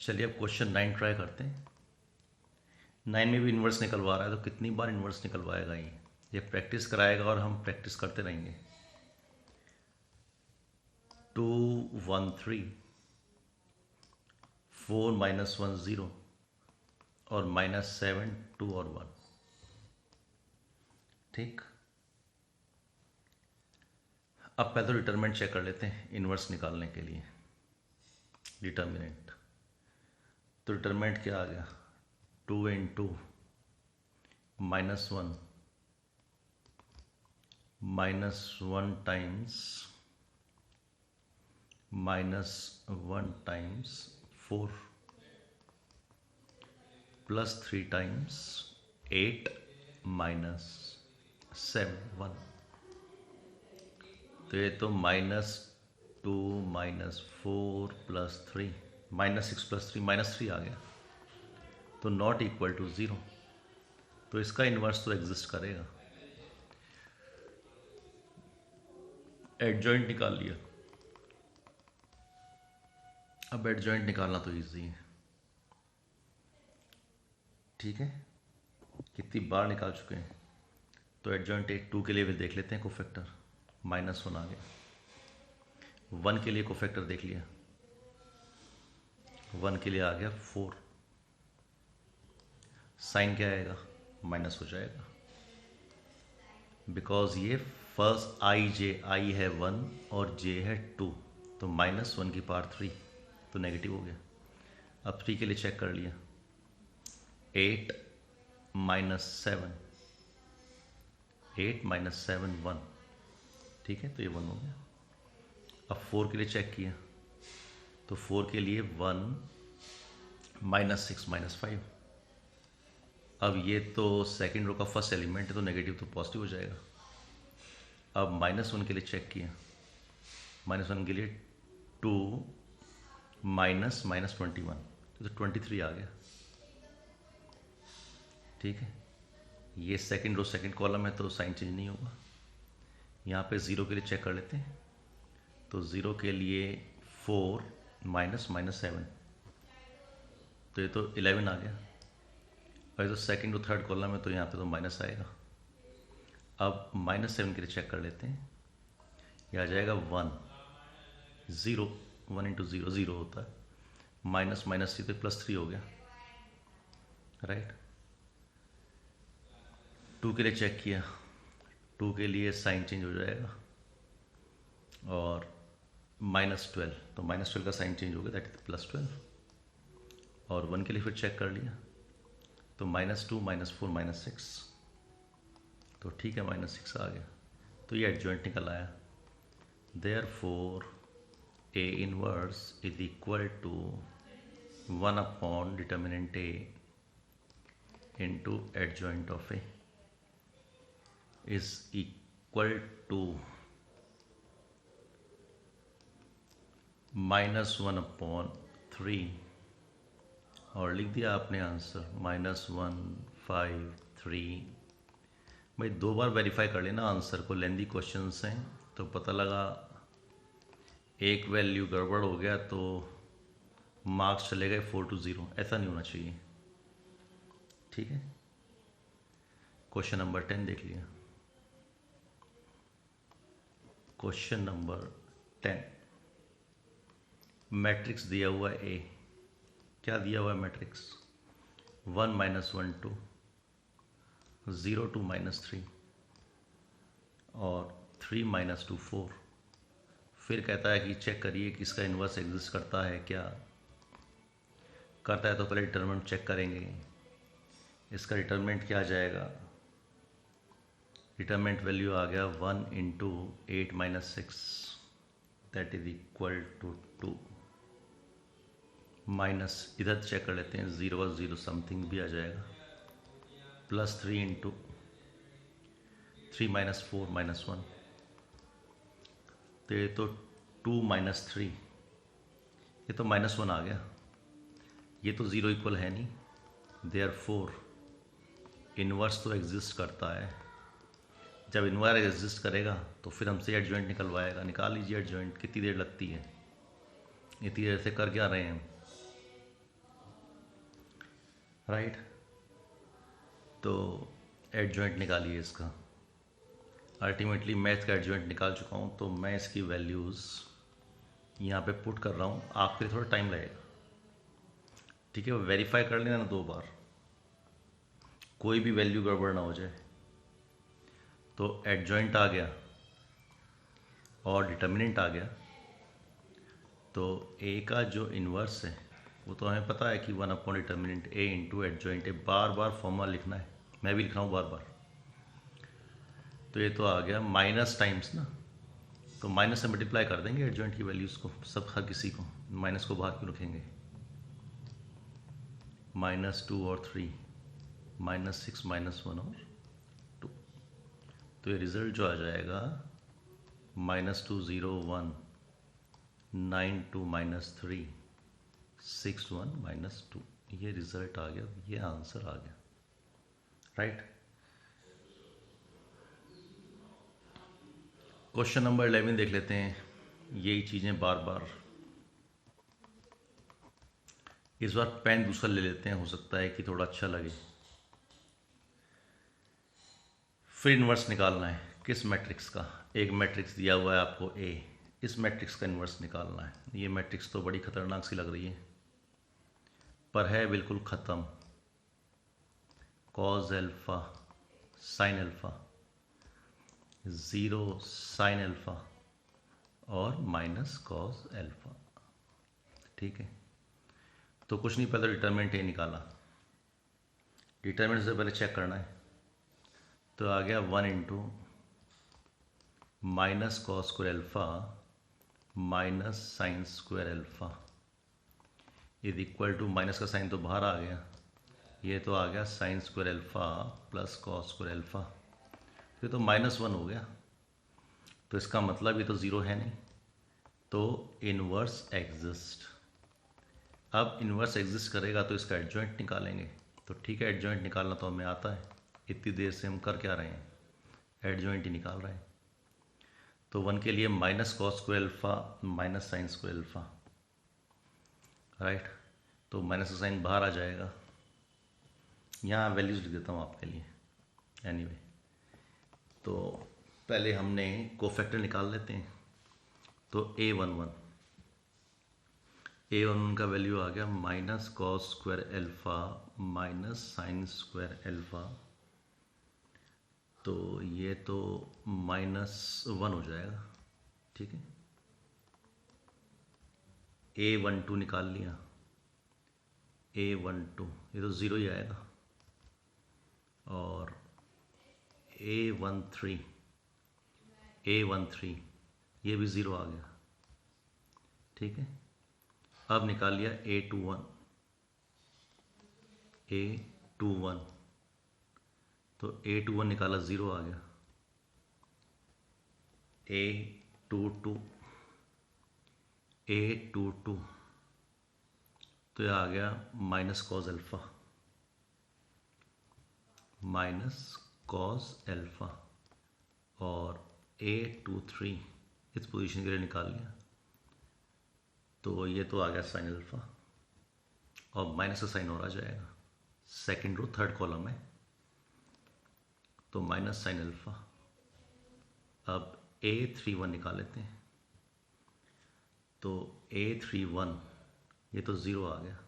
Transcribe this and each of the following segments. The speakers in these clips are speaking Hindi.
चलिए अब क्वेश्चन 9 ट्राई करते हैं। 9 में भी इन्वर्स निकलवा रहा है तो कितनी बार इन्वर्स निकलवाएगा ये प्रैक्टिस कराएगा और हम प्रैक्टिस करते रहेंगे। 2 1 3 4 -1 0 और -7 2 और 1। ठीक, अब पहले तो डिटरमिनेंट चेक कर लेते हैं इन्वर्स निकालने के लिए। डिटरमिनेंट तो डिटरमिनेंट क्या आ गया, 2 × -1 -1 टाइम्स -1 टाइम्स 4 +3 टाइम्स 8 -7 1। तो ये तो -2 -4 +3 -6 +3 -3 आ गया, तो नॉट इक्वल टू 0। तो इसका इन्वर्स तो एग्जिस्ट करेगा। एडजॉइंट निकाल लिया। अब एडजॉइंट निकालना तो इजी है। ठीक है, कितनी बार निकाल चुके हैं। तो एडजॉइंट 2 के लिए भी देख लेते हैं कोफैक्टर। -1 आ गया। 1 के लिए कोफैक्टर देख लिया, 1 के लिए आ गया 4। साइन क्या आएगा, माइनस हो जाएगा, बिकॉज ये फर्स्ट आई है 1 और जे है 2, तो -1 की पावर 3 तो नेगेटिव हो गया। अब 3 के लिए चेक कर लिया, 8 -7 8 -7 1। ठीक है, तो ये 1 हो गया। अब 4 के लिए चेक किया, तो 4 के लिए 1 -6 -5। अब ये तो सेकेंड रो का फर्स्ट एलिमेंट है, तो नेगेटिव तो पॉजिटिव हो जाएगा। अब -1 के लिए चेक किया, -1 के लिए 2 -21 तो 23 आ गया। ठीक है, ये सेकेंड रो सेकेंड कॉलम है तो साइन चेंज नहीं होगा। यहाँ पे 0 के लिए चेक कर लेते हैं, तो 0 के लिए 4 -7 तो ये तो 11 आ गया। और तो सेकेंड और थर्ड कॉलम है तो यहाँ पे तो माइनस आएगा। अब -7 के लिए चेक कर लेते हैं, ये आ जाएगा 1 0 1 × 0 0 होता है, -3 तो +3 हो गया, राइट। 2 के लिए चेक किया, 2 के लिए साइन चेंज हो जाएगा, और -12 तो -12 का साइन चेंज हो गया, दैट इज +12। और 1 के लिए फिर चेक कर लिया, तो -2 -4 -6 तो ठीक है, -6 आ गया। तो ये एडजॉइंट निकल आया। Therefore A inverse is equal to 1 determinant A into adjoint of A is equal to -1/3, और लिख दिया आपने आंसर -1 5 3। भाई 2 बार वेरीफाई कर लेना आंसर को, लेंदी क्वेश्चंस हैं तो पता लगा एक वैल्यू गड़बड़ हो गया तो मार्क्स चले गए 4 to 0, ऐसा नहीं होना चाहिए। ठीक है, क्वेश्चन नंबर 10 देख लिया। क्वेश्चन नंबर 10, मैट्रिक्स दिया हुआ है ए। क्या दिया हुआ है मैट्रिक्स, 1 -1 2 0 2 -3 और 3 -2 4। फिर कहता है कि चेक करिए कि इसका इन्वर्स एग्जिस्ट करता है क्या। करता है तो पहले डिटरमिनेंट चेक करेंगे। इसका डिटरमिनेंट क्या आ जाएगा, डिटरमिनेंट वैल्यू आ गया 1 × 8 - 6 that is equal to 2 minus, इधर चेक कर लेते हैं, 0 और 0 समथिंग भी आ जाएगा, +3 × 3 - 4 -1 तो ये तो 2 - 3, ये तो -1 आ गया, ये तो 0 इक्वल है नहीं। देयरफॉर इन्वर्स तो एग्जिस्ट करता है। जब इन्वर्स एग्जिस्ट करेगा तो फिर हमसे एडजॉइंट निकलवाएगा। निकाल लीजिए एडजॉइंट, कितनी देर लगती है, इतनी देर से कर क्या रहे हैं। राइट। तो एडजॉइंट निकालिए इसका। अल्टीमेटली मैथ का एडजॉइंट निकाल चुका हूँ, तो मैं इसकी वैल्यूज़ यहाँ पे पुट कर रहा हूँ। आपके लिए थोड़ा टाइम लगेगा, ठीक है। वेरीफाई कर लेना 2 बार, कोई भी वैल्यू गड़बड़ ना हो जाए। तो एडजॉइंट आ गया और डिटर्मिनेंट आ गया। तो ए का जो इन्वर्स है वो तो हमें पता है कि 1 upon determinant A into adjoint A. Bar bar formula लिखना है, मैं भी लिख रहा हूँ बार बार। तो ये तो आ गया माइनस टाइम्स ना, तो माइनस से मल्टीप्लाई कर देंगे एडजॉइंट की वैल्यूज़ को, सब हर किसी को। माइनस को बाहर क्यों रखेंगे। -2 और 3, -6 -1 और 2। तो ये रिज़ल्ट जो आ जाएगा -2 0 1 9 2 -3 6 1 -2, ये रिज़ल्ट आ गया, ये आंसर आ गया, राइट। क्वेश्चन नंबर 11 देख लेते हैं। यही चीज़ें बार बार, इस बार पेन दूसरा ले लेते हैं, हो सकता है कि थोड़ा अच्छा लगे। फिर इन्वर्स निकालना है किस मैट्रिक्स का। एक मैट्रिक्स दिया हुआ है आपको ए, इस मैट्रिक्स का इन्वर्स निकालना है। ये मैट्रिक्स तो बड़ी खतरनाक सी लग रही है, पर है बिल्कुल ख़त्म। Cause alpha sine alpha, 0 sine alpha और माइनस कॉज एल्फा, ठीक है। तो कुछ नहीं, पहले डिटरमिनेंट ए निकाला। डिटरमिनेंट से पहले चेक करना है, तो आ गया 1 into minus cos square alpha minus sine square alpha is equal to, minus का साइन तो बाहर आ गया, ये तो आ गया sine square alpha plus cos square alpha, ये तो -1 हो गया। तो इसका मतलब ये तो ज़ीरो है नहीं, तो इन्वर्स एग्जिस्ट। अब इन्वर्स एग्जिस्ट करेगा तो इसका एडजॉइंट निकालेंगे। तो ठीक है, एडजॉइंट निकालना तो हमें आता है, इतनी देर से हम कर क्या रहे हैं, एडजॉइंट ही निकाल रहे हैं। तो 1 के लिए minus cos square alpha minus sine square alpha, right. तो माइनस का साइन बाहर आ जाएगा, यहाँ वैल्यूज लिख देता हूँ आपके लिए एनीवे। तो पहले हमने कोफैक्टर निकाल लेते हैं। तो A11 का वैल्यू आ गया minus cos square alpha minus sine square alpha, तो ये तो -1 हो जाएगा, ठीक है। A12 निकाल लिया, A12 ये तो ज़ीरो ही आएगा, और A13 ये भी ज़ीरो आ गया, ठीक है। अब निकाल लिया A21 तो A21 निकाला, ज़ीरो आ गया। A22 तो ये आ गया माइनस कॉस एल्फा, और A23 इस पोजीशन के लिए निकाल लिया, तो ये तो आ गया साइन एल्फा, और माइनस का साइन और आ जाएगा, सेकेंड रो थर्ड कॉलम है, तो माइनस साइन एल्फा। अब A31 निकाल लेते हैं, तो A31 ये तो ज़ीरो आ गया।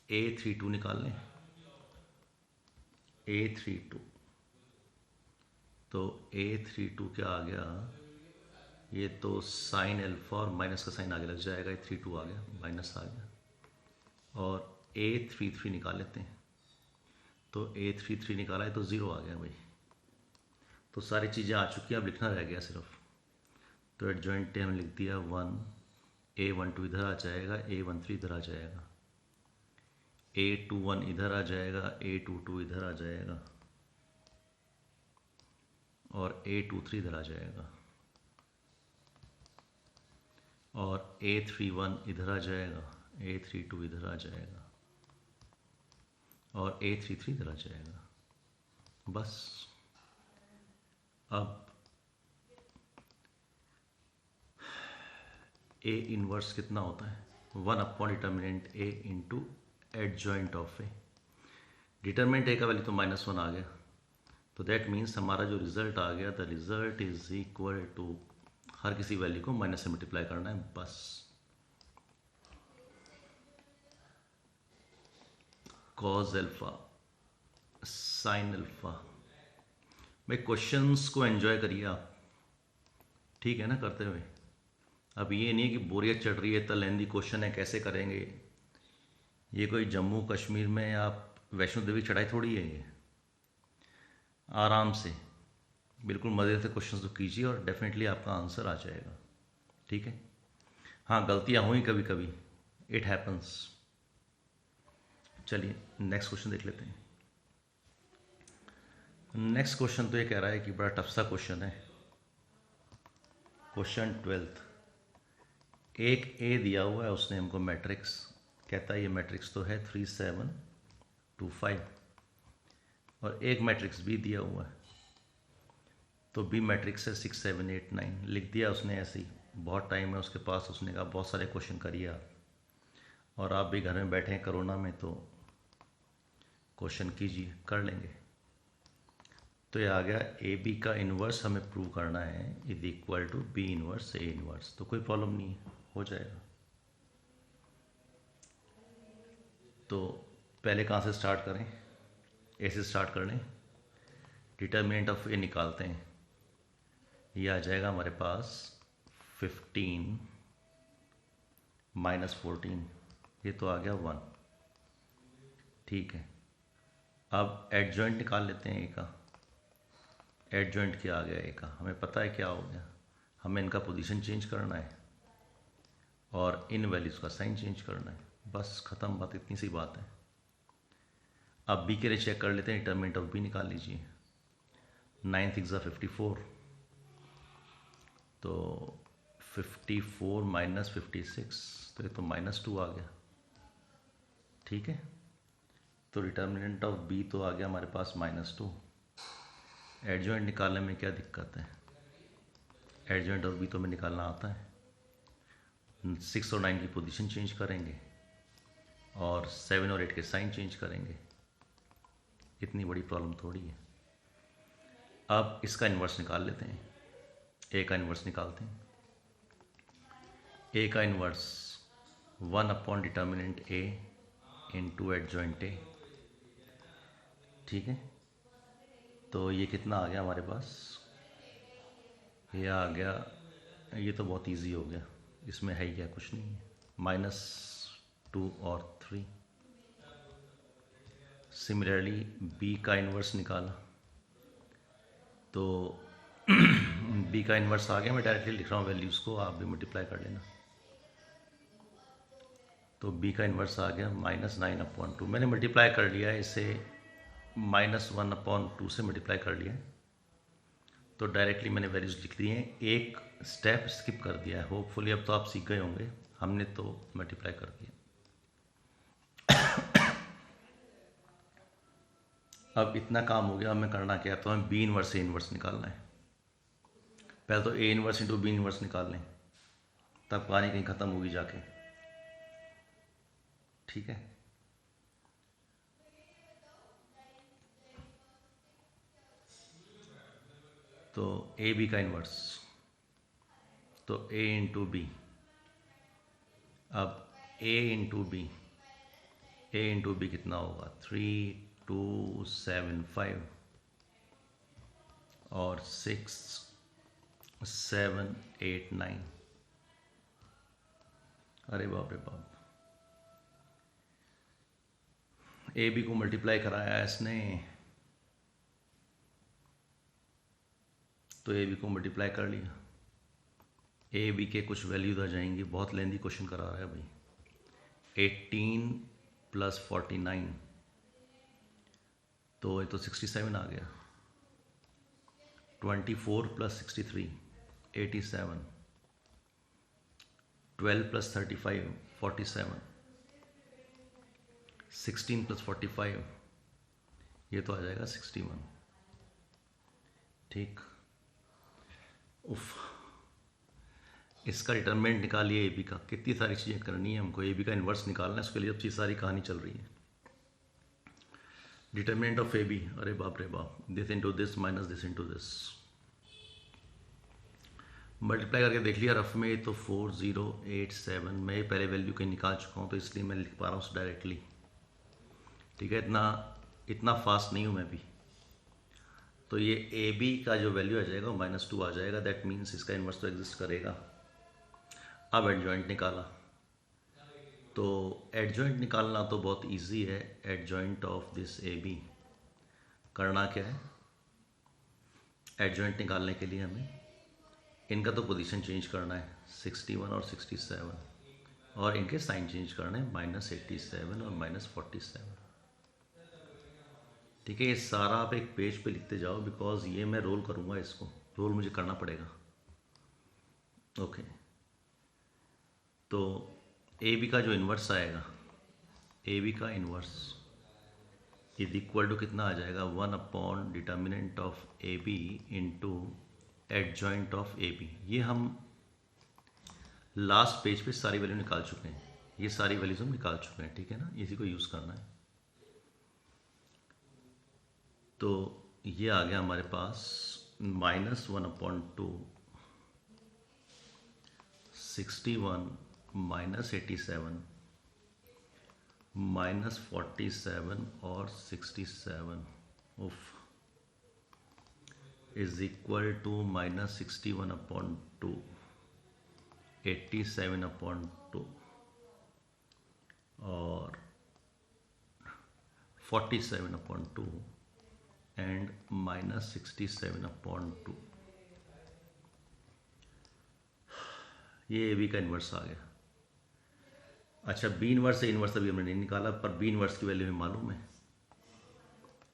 A32 निकाल लें, A32 तो A32 क्या आ गया, ये तो साइन एल्फा और माइनस का साइन आगे लग जाएगा, A32 आ गया, माइनस आ गया। और A33 निकाल लेते हैं, तो A33 निकाला है तो ज़ीरो आ गया भाई। तो सारी चीज़ें आ चुकी हैं, अब लिखना रह गया सिर्फ। तो एडजॉइंट हमने लिख दिया 1, A12 इधर आ जाएगा, A13 इधर आ जाएगा, A21 इधर आ जाएगा, A22 इधर आ जाएगा, और A23 इधर आ जाएगा, और A31 इधर आ जाएगा, A32 इधर आ जाएगा, और A33 इधर आ जाएगा। बस अब A इन्वर्स कितना होता है, 1 upon determinant A into adjoint of A, determinant A का वैल्यू तो -1 आ गया, तो दैट मीन्स हमारा जो रिजल्ट आ गया, the result is equal to, हर किसी वैल्यू को माइनस से मल्टीप्लाई करना है बस। Cos alpha, sine alpha. भाई क्वेश्चंस को एंजॉय करिए आप, ठीक है ना, करते हुए। अब ये नहीं है कि बोरियत चढ़ रही है, इतना लेंदी क्वेश्चन है, कैसे करेंगे। ये कोई जम्मू कश्मीर में आप वैष्णो देवी चढ़ाई थोड़ी है, ये आराम से बिल्कुल मज़े से क्वेश्चन तो कीजिए और डेफिनेटली आपका आंसर आ जाएगा, ठीक है। हाँ, गलतियाँ हुई कभी कभी, इट हैपन्स। चलिए नेक्स्ट क्वेश्चन देख लेते हैं। नेक्स्ट क्वेश्चन तो ये कह रहा है कि बड़ा टफ सा क्वेश्चन है, क्वेश्चन 12th। एक ए दिया हुआ है, उसने हमको मैट्रिक्स, कहता है ये मैट्रिक्स तो है 3 7 2 5, और एक मैट्रिक्स बी दिया हुआ है, तो बी मैट्रिक्स है 6 7 8 9। लिख दिया उसने ऐसे ही, बहुत टाइम है उसके पास, उसने कहा बहुत सारे क्वेश्चन करिए आप, और आप भी घर में बैठे हैं कोरोना में, तो क्वेश्चन कीजिए, कर लेंगे। तो ये आ गया ए बी का इन्वर्स हमें प्रूव करना है, is equal to B inverse A inverse, तो कोई प्रॉब्लम नहीं है, हो जाएगा। तो पहले कहाँ से स्टार्ट करें, ए से स्टार्ट कर लें। डिटर्मिनेंट ऑफ ए निकालते हैं, ये आ जाएगा हमारे पास 15 - 14, ये तो आ गया 1, ठीक है। अब एडजॉइंट निकाल लेते हैं ए का। एडजॉइंट क्या आ गया ए का, हमें पता है क्या हो गया, हमें इनका पोजीशन चेंज करना है और इन वैल्यूज़ का साइन चेंज करना है, बस ख़त्म बात, इतनी सी बात है। अब बी के लिए चेक कर लेते हैं, डिटर्मिनेंट ऑफ बी निकाल लीजिए। 9 6 54, तो 54 - 56, तो ये तो -2 आ गया, ठीक है। तो डिटर्मिनेंट ऑफ बी तो आ गया हमारे पास -2। एडजॉइंट निकालने में क्या दिक्कत है, एडजॉइंट ऑफ बी तो हमें निकालना आता है। 6 और 9 की पोजीशन चेंज करेंगे और 7 और 8 के साइन चेंज करेंगे, इतनी बड़ी प्रॉब्लम थोड़ी है। अब इसका इन्वर्स निकाल लेते हैं, ए का इन्वर्स निकालते हैं। ए का inverse 1 upon determinant A into adjoint A, ठीक है। तो ये कितना आ गया हमारे पास, ये आ गया, ये तो बहुत इजी हो गया, इसमें है ही क्या, कुछ नहीं है, -2 और 3। सिमिलरली बी का इन्वर्स निकाला, तो बी का इन्वर्स आ गया, मैं डायरेक्टली लिख रहा हूँ वैल्यूज़ को, आप भी मल्टीप्लाई कर लेना। तो बी का इन्वर्स आ गया -9/2, मैंने मल्टीप्लाई कर लिया है इसे, -1/2 से मल्टीप्लाई कर लिया है, तो डायरेक्टली मैंने वैल्यूज़ लिख दी हैं, एक स्टेप स्किप कर दिया है। होपफुली अब तो आप सीख गए होंगे, हमने तो मल्टीप्लाई कर दिया। अब इतना काम हो गया, हमें करना क्या है, तो हमें बी इन्वर्स ए इन्वर्स निकालना है। पहले तो A inverse into B inverse निकाल लें, तब कहानी कहीं ख़त्म होगी जाके, ठीक है। तो ए बी का इन्वर्स, तो ए इंटू बी, अब ए इंटू बी, ए इंटू बी कितना होगा, 3 2 7 5 और 6 7 8 9, अरे बाप रे बाप, ए बी को मल्टीप्लाई कराया है इसने, तो ए बी को मल्टीप्लाई कर लिया, ए बी के कुछ वैल्यूज आ जाएंगी, बहुत लेंदी क्वेश्चन करा रहा है भाई। 18 + 49, तो ये तो 67 आ गया। 24 + 63 87, 12 + 35 47, 16 + 45, ये तो आ जाएगा 61, ठीक। उफ, इसका डिटरमिनेंट निकालिए ए बी का। कितनी सारी चीज़ें करनी है हमको, ए बी का इन्वर्स निकालना है, उसके लिए अब चीज़ सारी कहानी चल रही है। डिटरमिनेंट ऑफ ए बी, अरे बाप रे बाप, this into this minus this into this, multiply करके देख लिया रफ में, तो 4087। मैं ये पहले वैल्यू कहीं निकाल चुका हूँ तो इसलिए मैं लिख पा रहा हूँ डायरेक्टली। ठीक है, इतना फास्ट नहीं हूँ मैं भी। तो ये ए बी का जो वैल्यू आ जाएगा वो -2 आ जाएगा। दैट मीन्स इसका इन्वर्स तो एग्जिस्ट करेगा। अब एडजॉइंट निकाला, तो एडजॉइंट निकालना तो बहुत इजी है। Adjoint of this A B करना क्या है, एडजॉइंट निकालने के लिए हमें इनका तो पोजीशन चेंज करना है, 61 और 67, और इनके साइन चेंज करने हैं, -87 और -47। ठीक है, ये सारा आप एक पेज पे लिखते जाओ, बिकॉज ये मैं रोल करूँगा, इसको रोल मुझे करना पड़ेगा। ओके, तो ए बी का जो इन्वर्स आएगा, ए बी का इन्वर्स इज इक्वल टू कितना आ जाएगा, 1 determinant of A B into adjoint of A B. ये हम लास्ट पेज पे सारी वैल्यू निकाल चुके हैं, ये सारी वैल्यूज हम निकाल चुके हैं। ठीक है ना, इसी को यूज़ करना है। तो ये आ गया हमारे पास -1/2 61 -87 -47 और 67 उफ इज इक्वल टू -61/2 87/2 और 47/2 एंड -67/2। ये ए बी का इन्वर्स आ गया। अच्छा, बी इन्वर्स से इन्वर्स अभी हमने नहीं निकाला, पर बी इन्वर्स की वैल्यू हमें मालूम है।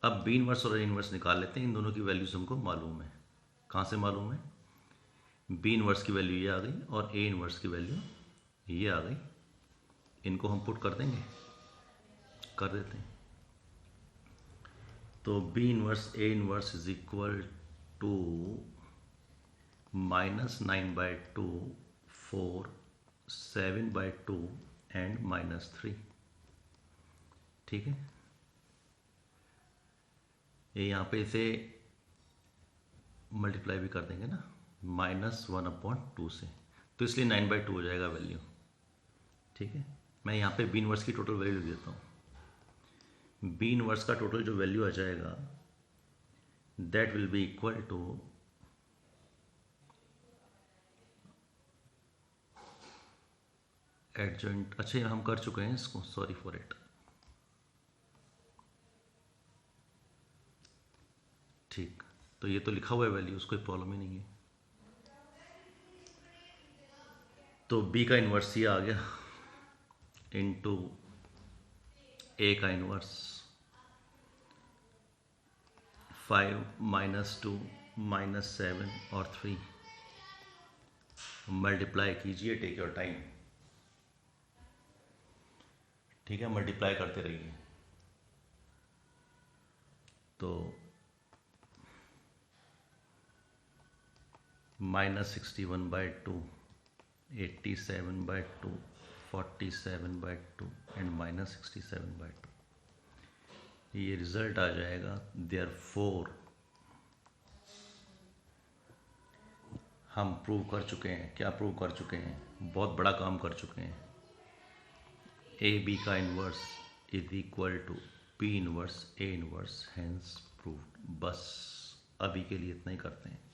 अब बी इन्वर्स और ए इन्वर्स निकाल लेते हैं, इन दोनों की वैल्यूज हमको मालूम है। कहाँ से मालूम है, बी इन्वर्स की वैल्यू ये आ गई और ए इन्वर्स की वैल्यू ये आ गई। इनको हम पुट कर देंगे, कर देते हैं। तो B inverse A inverse is equal to -9/2 4 7/2 and -3। ठीक है, ये यहाँ पे इसे मल्टीप्लाई भी कर देंगे ना -1/2 से, तो इसलिए 9/2 हो जाएगा वैल्यू। ठीक है, मैं यहाँ पे बी इन्वर्स की टोटल वैल्यू देता हूँ। बी इन्वर्स का टोटल जो वैल्यू आ जाएगा that will be equal to adjoint. अच्छा, हम कर चुके हैं इसको, सॉरी फॉर इट। ठीक, तो ये तो लिखा हुआ है वैल्यूज, कोई प्रॉब्लम ही नहीं है। तो बी का इन्वर्स ये आ गया इनटू ए का इन्वर्स 5 -2 -7 और 3। मल्टीप्लाई कीजिए, टेक योर टाइम। ठीक है, मल्टीप्लाई करते रहिए। तो -61/2 87/2 47/2 एंड -67/2, ये रिजल्ट आ जाएगा। देयरफॉर हम प्रूव कर चुके हैं, क्या प्रूव कर चुके हैं, बहुत बड़ा काम कर चुके हैं। ए बी का inverse is equal to B inverse A inverse, hence proved. बस अभी के लिए इतना ही करते हैं।